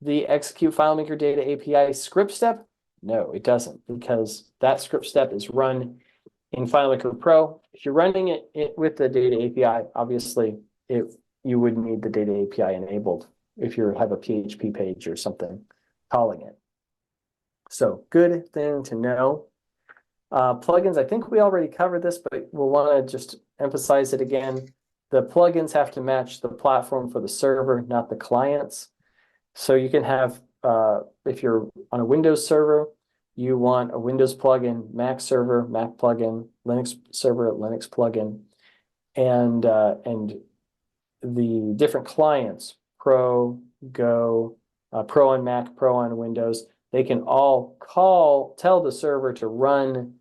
the execute FileMaker Data API script step? No, it doesn't, because that script step is run in FileMaker Pro. If you're running it with the Data API, obviously you would need the Data API enabled if you have a PHP page or something calling it. So good thing to know. Plugins, I think we already covered this, but we'll want to just emphasize it again. The plugins have to match the platform for the server, not the clients. So you can have, if you're on a Windows server, you want a Windows plugin, Mac server, Mac plugin, Linux server, Linux plugin, and the different clients, Pro, Go, Pro on Mac, Pro on Windows, they can all tell the server to run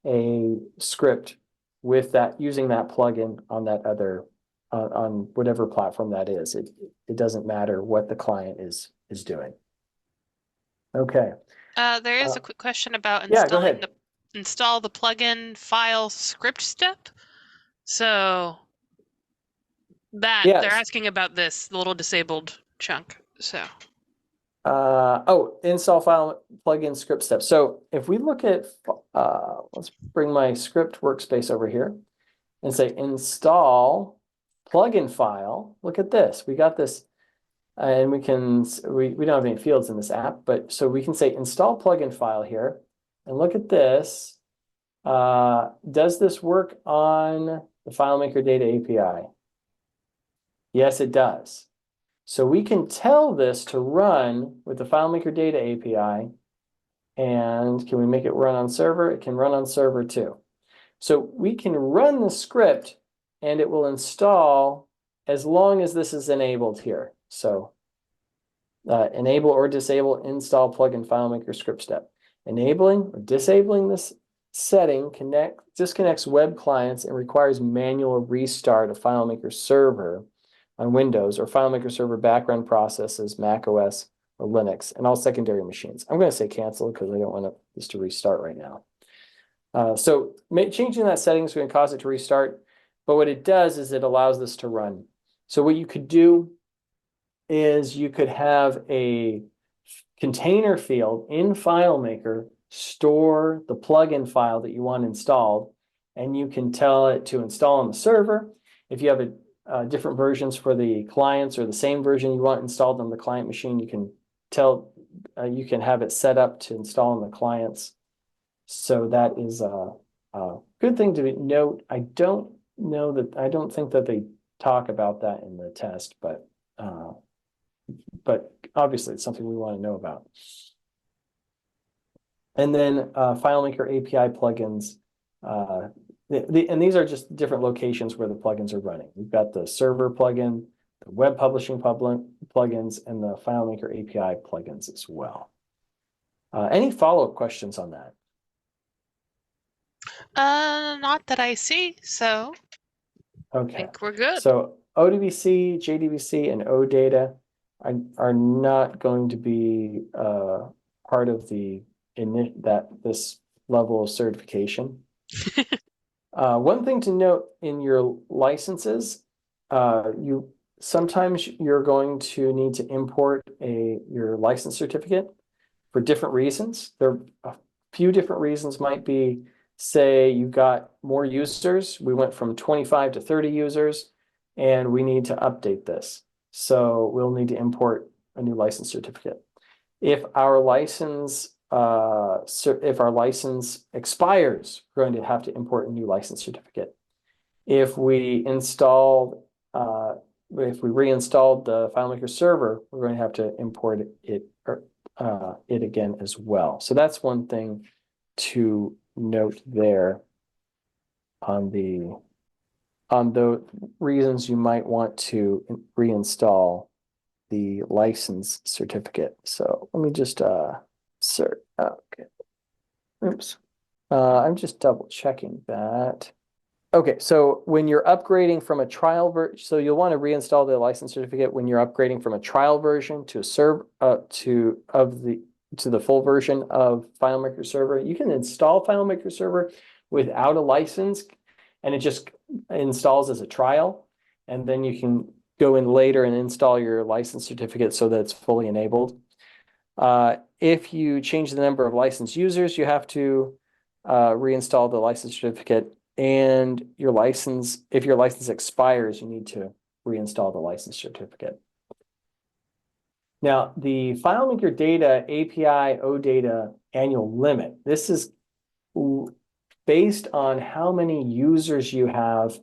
a script with that, using that plugin on that other, on whatever platform that is. It doesn't matter what the client is doing. Okay. There is a quick question about Yeah, go ahead. install the plugin file script step. So they're asking about this, the little disabled chunk. So install file plugin script step. So if we look at let's bring my script workspace over here and say install plugin file. Look at this. We got this, and we don't have any fields in this app, but so we can say install plugin file here, and look at this. Does this work on the FileMaker Data API? Yes, it does. So we can tell this to run with the FileMaker Data API. And can we make it run on server? It can run on server too. So we can run the script and it will install as long as this is enabled here. So enable or disable install plugin FileMaker script step. Enabling or disabling this setting disconnects web clients and requires manual restart of FileMaker server on Windows or FileMaker server background processes, Mac OS or Linux, and all secondary machines. I'm going to say cancel because I don't want this to restart right now. So changing that setting is going to cause it to restart, but what it does is it allows this to run. So what you could do is you could have a container field in FileMaker store the plugin file that you want installed, and you can tell it to install on the server. If you have different versions for the clients, or the same version you want installed on the client machine, you can you can have it set up to install on the clients. So that is a good thing to note. I don't think that they talk about that in the test, but obviously it's something we want to know about. And then FileMaker API plugins. And these are just different locations where the plugins are running. We've got the server plugin, the web publishing plugins, and the FileMaker API plugins as well. Any follow-up questions on that? Not that I see, so Okay. I think we're good. So ODBC, JDBC, and OData are not going to be part of this level of certification. One thing to note in your licenses, sometimes you're going to need to import your license certificate for different reasons. There are a few different reasons. Might be, say you got more users. We went from 25 to 30 users, and we need to update this. So we'll need to import a new license certificate. If our license expires, we're going to have to import a new license certificate. If we reinstalled the FileMaker server, we're going to have to import it again as well. So that's one thing to note there on the reasons you might want to reinstall the license certificate. So let me just okay. Oops. I'm just double checking that. Okay, so when you're upgrading from a trial version, so you'll want to reinstall the license certificate when you're upgrading from a trial version to the full version of FileMaker Server. You can install FileMaker Server without a license, and it just installs as a trial, and then you can go in later and install your license certificate so that it's fully enabled. If you change the number of licensed users, you have to reinstall the license certificate, and if your license expires, you need to reinstall the license certificate. Now, the FileMaker Data API OData annual limit, this is based on how many users you have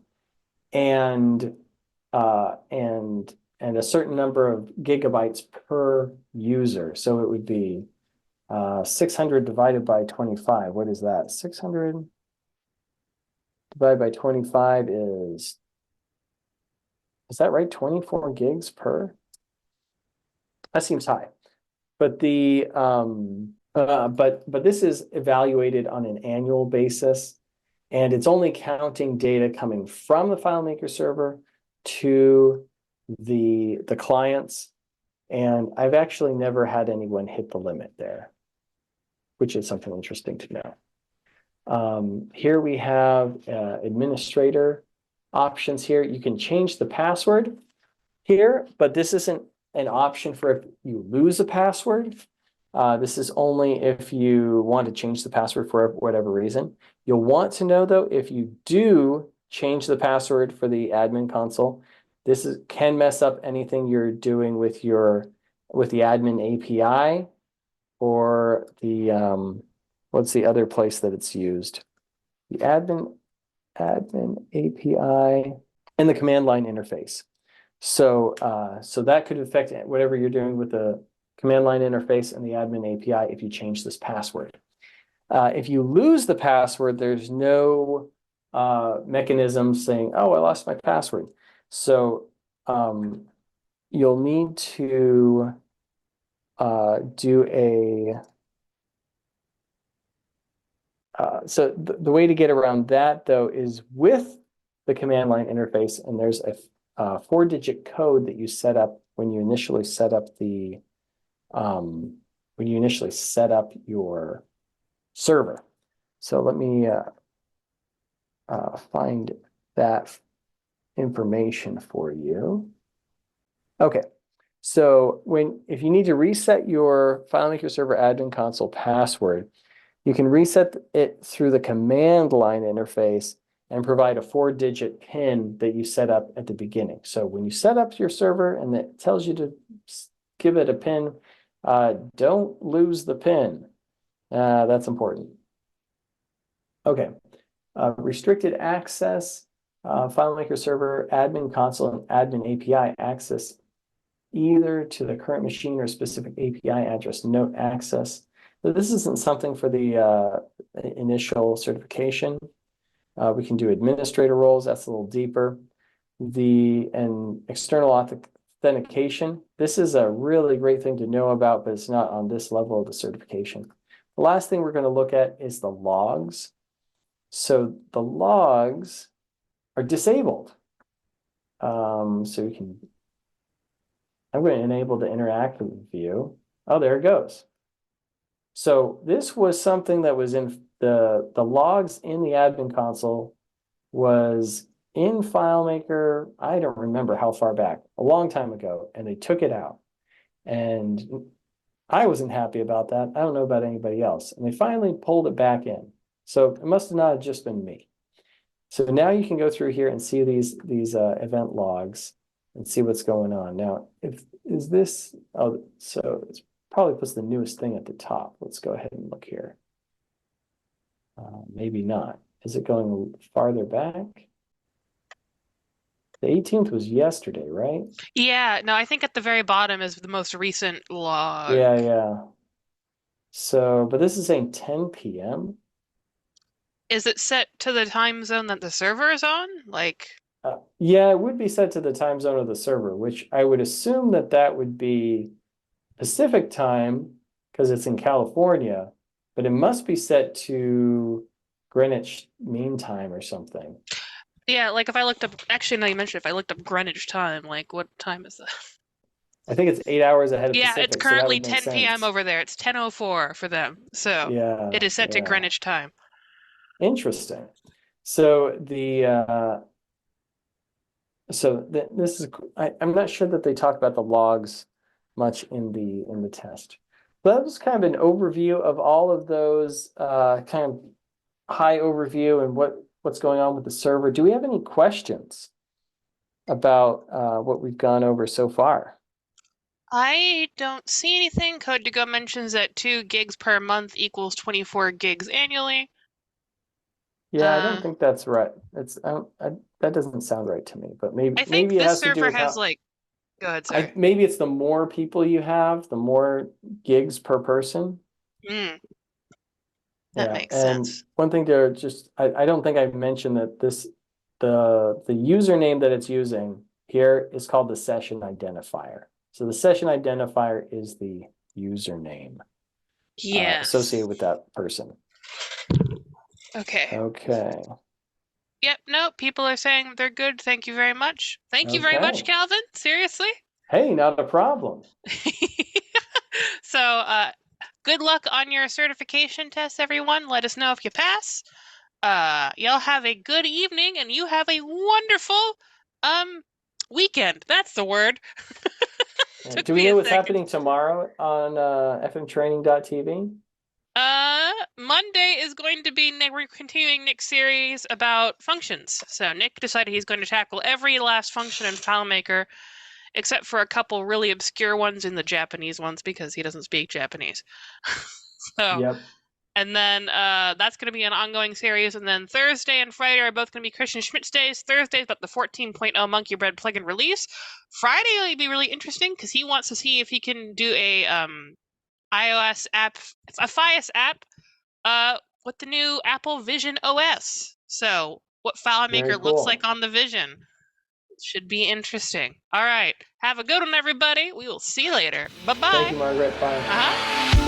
and a certain number of gigabytes per user. So it would be 600 divided by 25. What is that? 600 divided by 25 is that right? 24 gigs per? That seems high. But but this is evaluated on an annual basis, and it's only counting data coming from the FileMaker server to the clients. And I've actually never had anyone hit the limit there, which is something interesting to know. Here we have administrator options here. You can change the password here, but this isn't an option for if you lose a password. This is only if you want to change the password for whatever reason. You'll want to know, though, if you do change the password for the admin console, this can mess up anything you're doing with the admin API, or the what's the other place that it's used? The admin API and the command line interface. So that could affect whatever you're doing with the command line interface and the admin API if you change this password. If you lose the password, there's no mechanism saying, "Oh, I lost my password." So you'll need to do a so the way to get around that, though, is with the command line interface, and there's a 4-digit code that you set up when you initially set up your server. So let me find that information for you. Okay, so if you need to reset your FileMaker Server admin console password, you can reset it through the command line interface, and provide a 4-digit PIN that you set up at the beginning. So when you set up your server and it tells you to give it a PIN, don't lose the PIN. That's important. Okay, restricted access, FileMaker server, admin console, and admin API access either to the current machine or specific API address, note access. But this isn't something for the initial certification. We can do administrator roles, that's a little deeper. And external authentication, this is a really great thing to know about, but it's not on this level of the certification. The last thing we're going to look at is the logs. So the logs are disabled. So we can, I'm going to enable the interactive view. Oh, there it goes. So this was something that was in the logs in the admin console was in FileMaker. I don't remember how far back, a long time ago, and they took it out. And I wasn't happy about that. I don't know about anybody else. And they finally pulled it back in. So it must have not just been me. So now you can go through here and see these event logs and see what's going on. Now, is this, oh, so it's probably puts the newest thing at the top. Let's go ahead and look here. Maybe not. Is it going farther back? The 18th was yesterday, right? Yeah, no, I think at the very bottom is the most recent log. Yeah. So, but this is saying 10 p.m. Is it set to the time zone that the server is on? Like, yeah, it would be set to the time zone of the server, which I would assume that would be Pacific time because it's in California, but it must be set to Greenwich Mean Time or something. Yeah, like if I looked up, actually, no, you mentioned if I looked up Greenwich time, like what time is that? I think it's 8 hours ahead of Yeah, Pacific. it's currently so 10 p.m. over there. It's 10:04 for them. So yeah, it is set to Greenwich time. Interesting. So this is, I'm not sure that they talk about the logs much in the test. But that was kind of an overview of all of those, kind of high overview and what's going on with the server. Do we have any questions about what we've gone over so far? I don't see anything. Code to Go mentions that 2 gigs per month equals 24 gigs annually. Yeah, I don't think that's right. It's that doesn't sound right to me, but maybe I think maybe it this has to do server with has how, like, go ahead, sorry. maybe it's the more people you have, the more gigs per person. That Yeah, makes and sense. one thing to just, I don't think I've mentioned that the username that it's using here is called the session identifier. So the session identifier is the username associated with that person. Okay. Okay. Yep, no, people are saying they're good. Thank you very much. Thank you very much, Calvin. Seriously. Hey, not a problem. So, good luck on your certification test, everyone. Let us know if you pass. Y'all have a good evening, and you have a wonderful weekend. That's the word. Do we know what's happening tomorrow on fmtraining.tv? Monday is going to be we're continuing Nick's series about functions. So Nick decided he's going to tackle every last function in FileMaker, except for a couple really obscure ones in the Japanese ones because he doesn't speak Japanese. So, yep. And then that's going to be an ongoing series. And then Thursday and Friday are both going to be Christian Schmidt's days. Thursday's about the 14.0 Monkey Bread plugin release. Friday will be really interesting because he wants to see if he can do a iOS app, a Fios app, with the new Apple Vision OS. So what FileMaker looks like on the Vision. Should be interesting. All right. Have a good one, everybody. We will see you later. Bye-bye. Thank you, Margaret. Bye.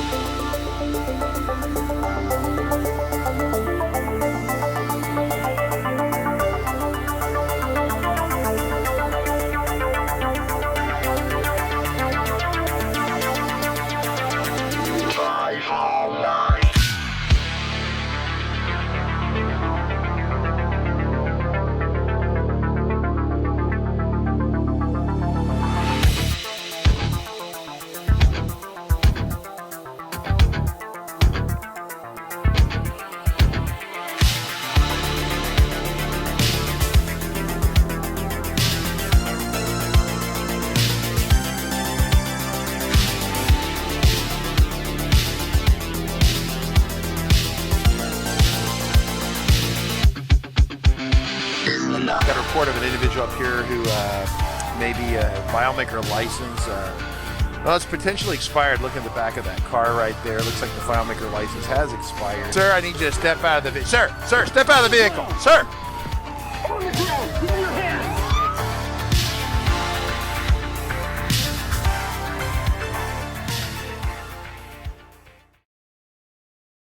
Got a report of an individual up here who may be a FileMaker license. Well, it's potentially expired. Look at the back of that car right there. Looks like the FileMaker license has expired. Sir, I need you to step out of the vehicle. Sir, step out of the vehicle. Sir.